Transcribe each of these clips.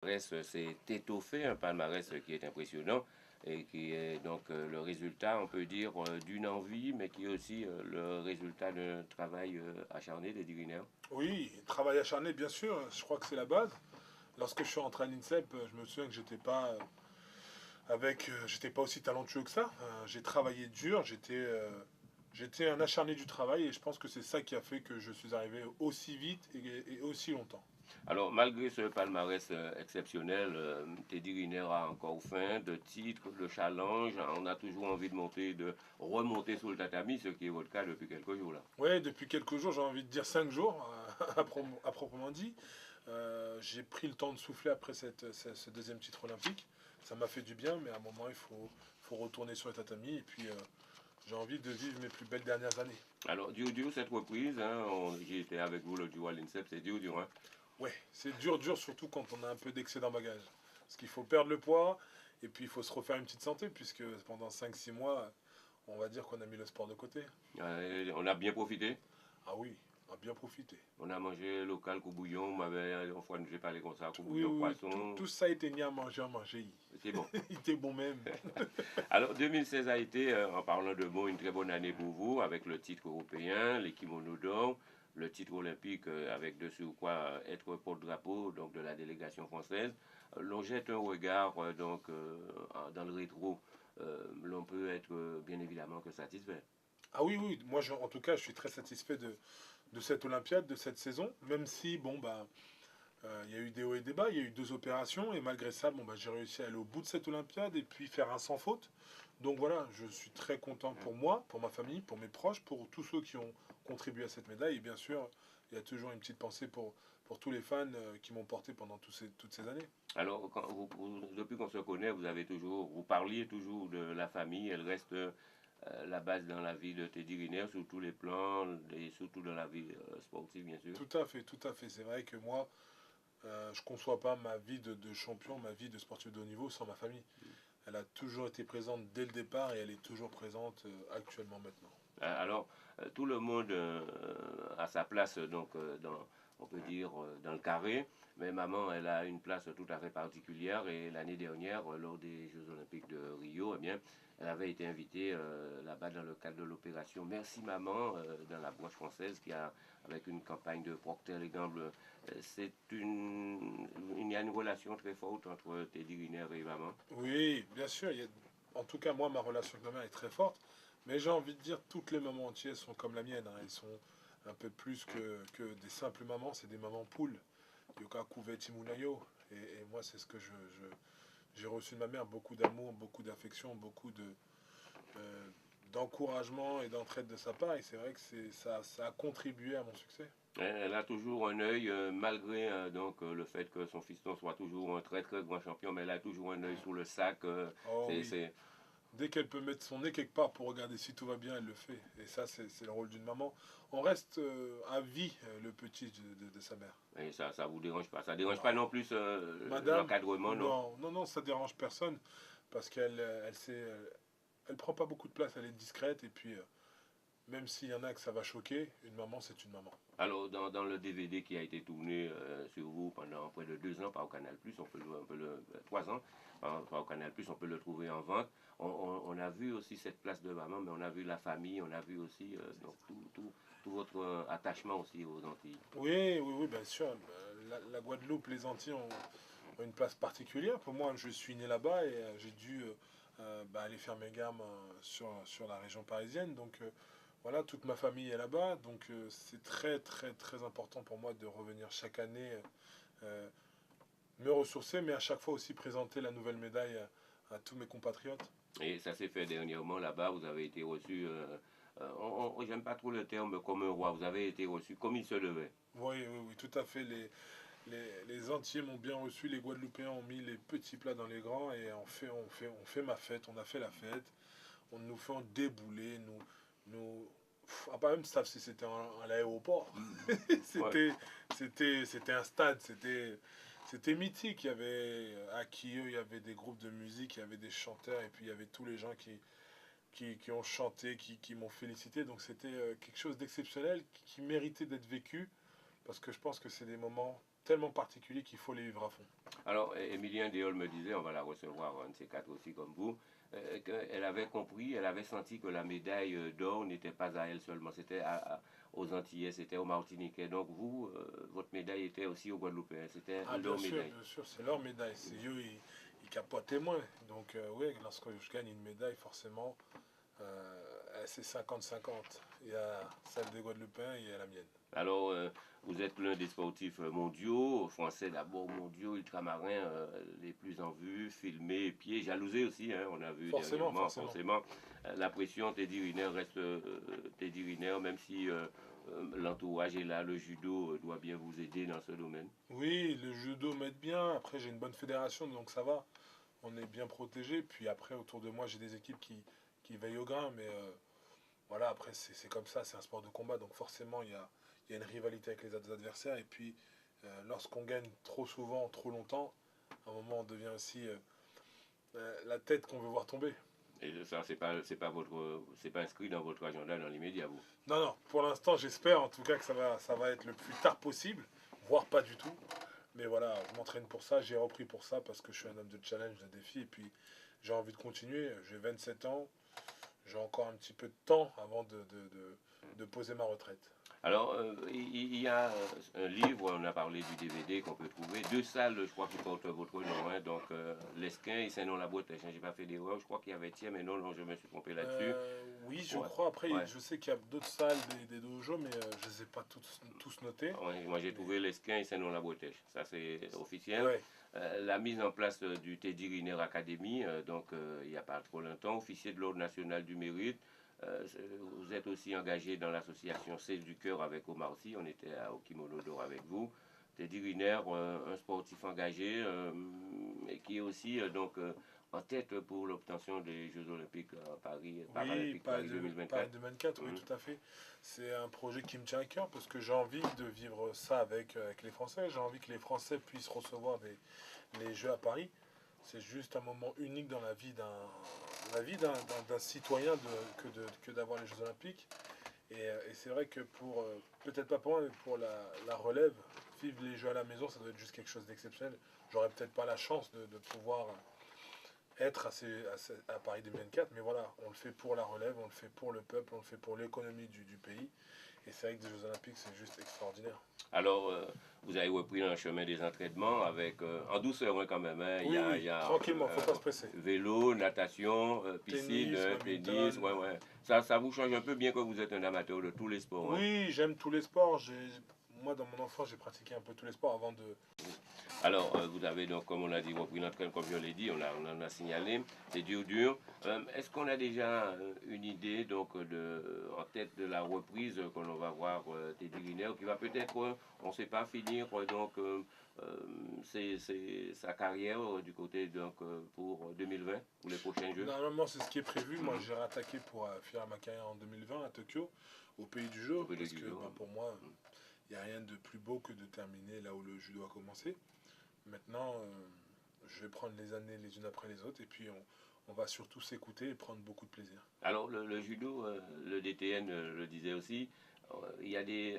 Palmarès s'est étoffé, un palmarès qui est impressionnant et qui est donc le résultat, on peut dire, d'une envie, mais qui est aussi le résultat d'un travail acharné des divineurs. Oui, travail acharné, bien sûr, je crois que c'est la base. Lorsque je suis rentré à l'INSEP, je me souviens que j'étais pas aussi talentueux que ça. J'ai travaillé dur, j'étais un acharné du travail et je pense que c'est ça qui a fait que je suis arrivé aussi vite et aussi longtemps. Alors, malgré ce palmarès exceptionnel, Teddy Riner a encore faim de titres, de challenges. On a toujours envie de monter, de remonter sur le tatami, ce qui est votre cas depuis quelques jours là. Ouais, depuis quelques jours, j'ai envie de dire 5 jours, à proprement dit. J'ai pris le temps de souffler après ce deuxième titre olympique. Ça m'a fait du bien, mais à un moment, faut retourner sur le tatami. Et puis, j'ai envie de vivre mes plus belles dernières années. Alors, dur cette reprise, hein, j'ai été avec vous l'autre jour à l'INSEP, c'est dur, hein. Ouais, c'est dur, dur, surtout quand on a un peu d'excédent bagage. Parce qu'il faut perdre le poids, et puis il faut se refaire une petite santé, puisque pendant 5 6 mois, on va dire qu'on a mis le sport de côté. On a bien profité. Ah oui, on a bien profité. On a mangé local, coup bouillon, une fois j'ai parlé comme ça, coup Oui, bouillon, oui, oui, poisson, tout ça était ni à manger. c'est bon. Il était bon même. Alors 2016 a été, en parlant de mots, une très bonne année pour vous, avec le titre européen, les kimonos d'or, le titre olympique avec de surcroît être porte-drapeau donc de la délégation française. L'on jette un regard dans le rétro, l'on peut être bien évidemment que satisfait. Ah oui, oui, moi en tout cas, je suis très satisfait de cette Olympiade, de cette saison, même si, bon, bah, il y a eu des hauts et des bas, il y a eu 2 opérations, et malgré ça, bon, bah, j'ai réussi à aller au bout de cette Olympiade et puis faire un sans faute. Donc voilà, je suis très content pour moi, pour ma famille, pour mes proches, pour tous ceux qui ont contribué à cette médaille. Et bien sûr, il y a toujours une petite pensée pour tous les fans qui m'ont porté pendant toutes ces années. Alors, depuis qu'on se connaît, vous parliez toujours de la famille, elle reste la base dans la vie de Teddy Riner sur tous les plans et surtout dans la vie sportive, bien sûr. Tout à fait, tout à fait. C'est vrai que moi, je ne conçois pas ma vie de champion, ma vie de sportif de haut niveau sans ma famille. Elle a toujours été présente dès le départ et elle est toujours présente actuellement maintenant. Alors, tout le monde a sa place, on peut dire, dans le carré, mais maman, elle a une place tout à fait particulière et l'année dernière, lors des Jeux Olympiques de Rio, eh bien, elle avait été invitée là-bas dans le cadre de l'opération Merci Maman dans la branche française avec une campagne de Procter et Gamble. Il y a une relation très forte entre Teddy Riner et maman. Oui, bien sûr. En tout cas, moi, ma relation avec ma mère est très forte. Mais j'ai envie de dire, toutes les mamans entières sont comme la mienne, hein. Elles sont un peu plus que des simples mamans, c'est des mamans poules. Yoka Kouvet Timunayo. Et moi, c'est ce que j'ai reçu de ma mère, beaucoup d'amour, beaucoup d'affection, euh, d'encouragement et d'entraide de sa part. Et c'est vrai que ça a contribué à mon succès. Elle a toujours un œil, malgré le fait que son fiston soit toujours un très très grand champion, mais elle a toujours un œil sur le sac. Oh C'est, oui, c'est- dès qu'elle peut mettre son nez quelque part pour regarder si tout va bien, elle le fait. Et ça, c'est le rôle d'une maman. On reste à vie le petit de sa mère. et ça vous dérange pas. Ça dérange pas Non. non plus Madame, l'encadrement, non. non, non, non, ça dérange personne parce elle prend pas beaucoup de place, elle est discrète et puis même s'il y en a que ça va choquer, une maman, c'est une maman. Alors, dans le DVD qui a été tourné sur vous pendant près de 2 ans par Canal+, 3 ans par Canal+, on peut le trouver en vente. On a vu aussi cette place de maman, mais on a vu la famille, on a vu aussi tout votre attachement aussi aux Antilles. Oui, oui, oui, bien sûr. La Guadeloupe, les Antilles ont une place particulière. Pour moi, je suis né là-bas et j'ai dû aller faire mes gammes sur la région parisienne. Donc voilà, toute ma famille est là-bas. Donc c'est très, très, très important pour moi de revenir chaque année, euh, me ressourcer, mais à chaque fois aussi présenter la nouvelle médaille à tous mes compatriotes. Et ça s'est fait dernièrement là-bas, vous avez été reçu, j'aime pas trop le terme comme un roi, vous avez été reçu comme il se devait. Oui, oui, oui, tout à fait. Les Antillais m'ont bien reçu, les Guadeloupéens ont mis les petits plats dans les grands et on fait ma fête, on a fait la fête, on nous fait en débouler, pas même savoir si c'était à l'aéroport. Ouais. c'était, c'était un stade, c'était mythique. Il y avait à Kio, il y avait des groupes de musique, il y avait des chanteurs et puis il y avait tous les gens qui ont chanté, qui m'ont félicité. Donc c'était quelque chose d'exceptionnel qui méritait d'être vécu parce que je pense que c'est des moments tellement particuliers qu'il faut les vivre à fond. Alors, Emilien Déol me disait, on va la recevoir, un de ces quatre aussi comme vous, qu'elle avait compris, elle avait senti que la médaille d'or n'était pas à elle seulement, c'était aux Antillais, c'était aux Martiniquais. Donc vous, votre médaille était aussi aux Guadeloupéens, c'était Ah, leur médaille. bien sûr, c'est leur médaille. C'est eux, ils capotent moins. Donc, oui, lorsque je gagne une médaille, forcément, c'est 50-50. Il y a celle des Guadeloupéens et il y a la mienne. Alors, vous êtes l'un des sportifs mondiaux, français d'abord, mondiaux, ultramarins, les plus en vue, filmés, épiés, jalousés aussi, hein, on a vu Forcément, dernièrement, forcément. forcément. La pression, Teddy Riner reste Teddy Riner, même si l'entourage est là, le judo doit bien vous aider dans ce domaine. Oui, le judo m'aide bien. Après, j'ai une bonne fédération, donc ça va. On est bien protégé. Puis après, autour de moi, j'ai des équipes qui veillent au grain. Mais voilà, après, c'est comme ça. C'est un sport de combat. Donc forcément, il y a une rivalité avec les autres adversaires. Et puis, lorsqu'on gagne trop souvent, trop longtemps, à un moment, on devient aussi la tête qu'on veut voir tomber. Et ça, c'est pas inscrit dans votre agenda dans l'immédiat, vous. Non, non, pour l'instant, j'espère en tout cas que ça va être le plus tard possible, voire pas du tout. Mais voilà, je m'entraîne pour ça, j'ai repris pour ça parce que je suis un homme de challenge, de défi, et puis j'ai envie de continuer. J'ai 27 ans, j'ai encore un petit peu de temps avant de poser ma retraite. Alors, il y a un livre, on a parlé du DVD qu'on peut trouver, deux salles, je crois, qui portent votre nom, hein, donc l'Esquin et Saint-Nom-la-Bretèche. Hein, j'ai pas fait d'erreur, je crois qu'il y avait Thiers, mais non, non, je me suis trompé là-dessus. Oui, je Ouais, crois. Après, ouais. je sais qu'il y a d'autres salles, des dojos, mais je ne les ai pas tous notés. Ouais, moi, j'ai Mais trouvé l'Esquin et Saint-Nom-la-Bretèche. Ça, c'est officiel. ouais, La mise en place du Teddy Riner Academy, donc il n'y a pas trop longtemps, officier de l'Ordre national du mérite. Vous êtes aussi engagé dans l'association Celle du cœur avec Omar Sy. On était à Okimono d'Or avec vous. Teddy Riner, un sportif engagé et qui est aussi en tête pour l'obtention des Jeux Olympiques oui, Paralympiques Paris Paris 2024. 2024, oui, Mhm. tout à fait. C'est un projet qui me tient à cœur parce que j'ai envie de vivre ça avec les Français. J'ai envie que les Français puissent recevoir les Jeux à Paris. C'est juste un moment unique dans la vie d'un citoyen que d'avoir les Jeux Olympiques. Et c'est vrai que pour, peut-être pas pour moi, mais pour la relève, vivre les Jeux à la maison, ça doit être juste quelque chose d'exceptionnel. J'aurais peut-être pas la chance de pouvoir être à Paris 2024, mais voilà, on le fait pour la relève, on le fait pour le peuple, on le fait pour l'économie du pays. Et c'est vrai que des Jeux Olympiques, c'est juste extraordinaire. Alors, vous avez repris un chemin des entraînements avec, en douceur hein, quand même. Hein. Oui, oui, Il y a tranquillement, faut pas se presser. vélo, natation, piscine, Tennis, tennis, badminton. ouais, ouais. Ça vous change un peu bien que vous êtes un amateur de tous les sports. Hein. Oui, j'aime tous les sports. Moi, dans mon enfance, j'ai pratiqué un peu tous les sports avant de. Alors, vous avez donc, comme on a dit, repris l'entraînement, comme je l'ai dit, on en a signalé, c'est dur, dur. Est-ce qu'on a déjà une idée donc en tête de la reprise que l'on va voir Teddy Riner, qui va peut-être, on ne sait pas, finir sa carrière du côté donc pour 2020, pour les prochains Jeux. Normalement, c'est ce qui est prévu. Moi, Mhm. j'ai rattaqué pour finir ma carrière en 2020 à Tokyo, au pays du jeu, Au côté parce du que jeu. bah, pour moi, il n'y a rien de plus beau que de terminer là où le judo a commencé. Maintenant, je vais prendre les années les unes après les autres et puis on va surtout s'écouter et prendre beaucoup de plaisir. Alors le judo, le DTN le disait aussi,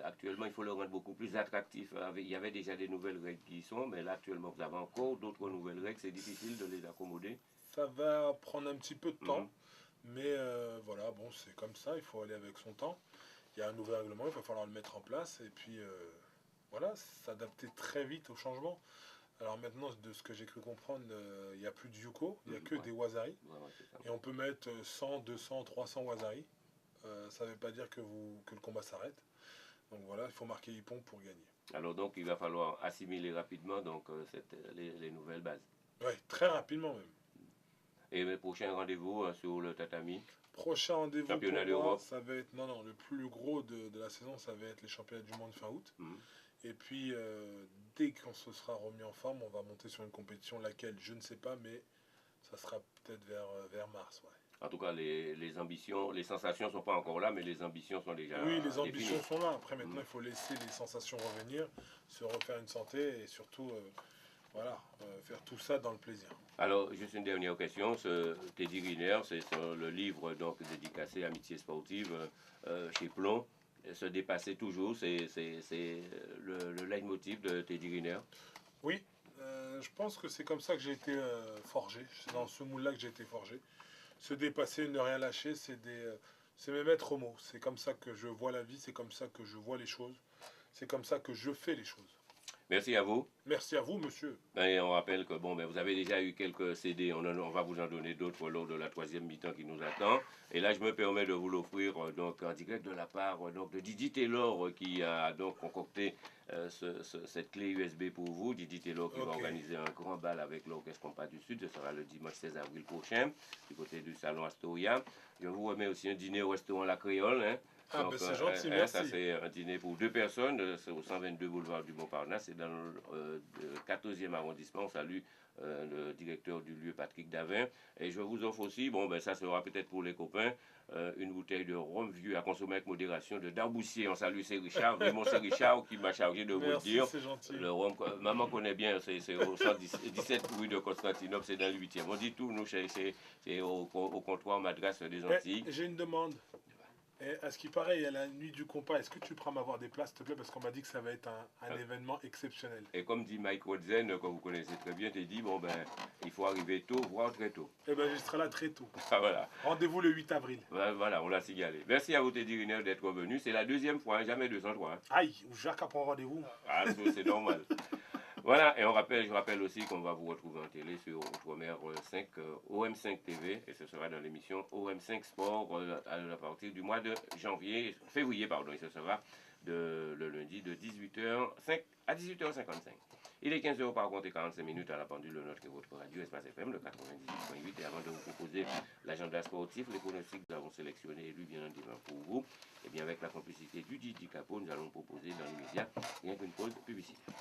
actuellement il faut le rendre beaucoup plus attractif. Il y avait déjà des nouvelles règles qui y sont, mais là actuellement vous avez encore d'autres nouvelles règles, c'est difficile de les accommoder. Ça va prendre un petit peu de temps, Mhm. mais voilà, bon, c'est comme ça, il faut aller avec son temps. Il y a un nouveau règlement, il va falloir le mettre en place et puis voilà, s'adapter très vite au changement. Alors maintenant, de ce que j'ai cru comprendre, il n'y a plus de Yuko, il n'y a que Ouais, des Wazari. ouais, ouais, c'est ça. Et on peut mettre 100, 200, 300 Wazari. Ça ne veut pas dire que le combat s'arrête. Donc voilà, il faut marquer Ippon pour gagner. Alors donc il va falloir assimiler rapidement les nouvelles bases. Ouais, très rapidement même. Et mes prochains rendez-vous sur le tatami, Prochain rendez-vous championnat pour moi, d'Europe. ça va être, non, non, le plus gros de la saison, ça va être les championnats du monde fin août. Mhm. Et puis, dès qu'on se sera remis en forme, on va monter sur une compétition, laquelle je ne sais pas, mais ça sera peut-être vers mars. Ouais. En tout cas, les ambitions, les sensations ne sont pas encore là, mais les ambitions sont déjà Oui, les définies. ambitions sont là. Après, maintenant, Mhm. il faut laisser les sensations revenir, se refaire une santé et surtout, voilà, faire tout ça dans le plaisir. Alors, juste une dernière question. Teddy Riner, c'est sur le livre donc dédicacé Amitié sportive chez Plomb. Se dépasser toujours, c'est le leitmotiv de Teddy Riner. Oui, Je pense que c'est comme ça que j'ai été forgé. C'est dans ce moule-là que j'ai été forgé. Se dépasser, ne rien lâcher, c'est me mettre au mot. C'est comme ça que je vois la vie, c'est comme ça que je vois les choses. C'est comme ça que je fais les choses. Merci à vous. Merci à vous, monsieur. Et on rappelle que bon, ben, vous avez déjà eu quelques CD, on va vous en donner d'autres lors de la troisième mi-temps qui nous attend. Et là, je me permets de vous l'offrir donc en direct de la part donc, de Didi Taylor qui a donc concocté cette clé USB pour vous. Didi Taylor qui va organiser un grand bal avec l'Orchestre Compas du Sud. Ce sera le dimanche 16 avril prochain, du côté du Salon Astoria. Je vous remets aussi un dîner au restaurant La Créole. Hein. Ah, ben c'est gentil, merci. Ça, c'est un dîner pour 2 personnes. C'est au 122 boulevard du Montparnasse. C'est dans le 14e arrondissement. On salue le directeur du lieu, Patrick Davin. Et je vous offre aussi, bon, ben, ça sera peut-être pour les copains, une bouteille de rhum vieux à consommer avec modération de Darboussier. On salue c'est Richard, Raymond c'est Richard qui m'a chargé de vous le dire. C'est gentil. Le rhum, maman connaît bien, c'est au 117 rue de Constantinople, c'est dans le 8e. On dit tout, nous, c'est au comptoir Madras des Antilles. J'ai une demande. Et à ce qui paraît, il y a la nuit du compas. Est-ce que tu pourras m'avoir des places, s'il te plaît? Parce qu'on m'a dit que ça va être un événement exceptionnel. Et comme dit Mike Rodzen, que vous connaissez très bien, tu dit, bon ben, il faut arriver tôt, voire très tôt. Eh ben, je serai là très tôt. Ah, voilà. Rendez-vous le 8 avril. Voilà, on l'a signalé. Merci à vous, Teddy Riner, d'être revenu. C'est la deuxième fois, hein, jamais 203. Hein. Aïe, Jacques a pris rendez-vous. Ah, c'est normal. Voilà, et je rappelle aussi qu'on va vous retrouver en télé sur Outre-mer 5, OM5 TV, et ce sera dans l'émission OM5 Sport à partir du mois de février, pardon, et ce sera le lundi de 18h05 à 18h55. Il est 15h par contre et 45 minutes à la pendule de notre votre radio Espace FM, le 98.8, et avant de vous proposer l'agenda sportif, les pronostics que nous avons sélectionnés et élus bien évidemment pour vous, et bien avec la complicité du Didi Capo, nous allons proposer dans l'immédiat rien qu'une pause publicitaire.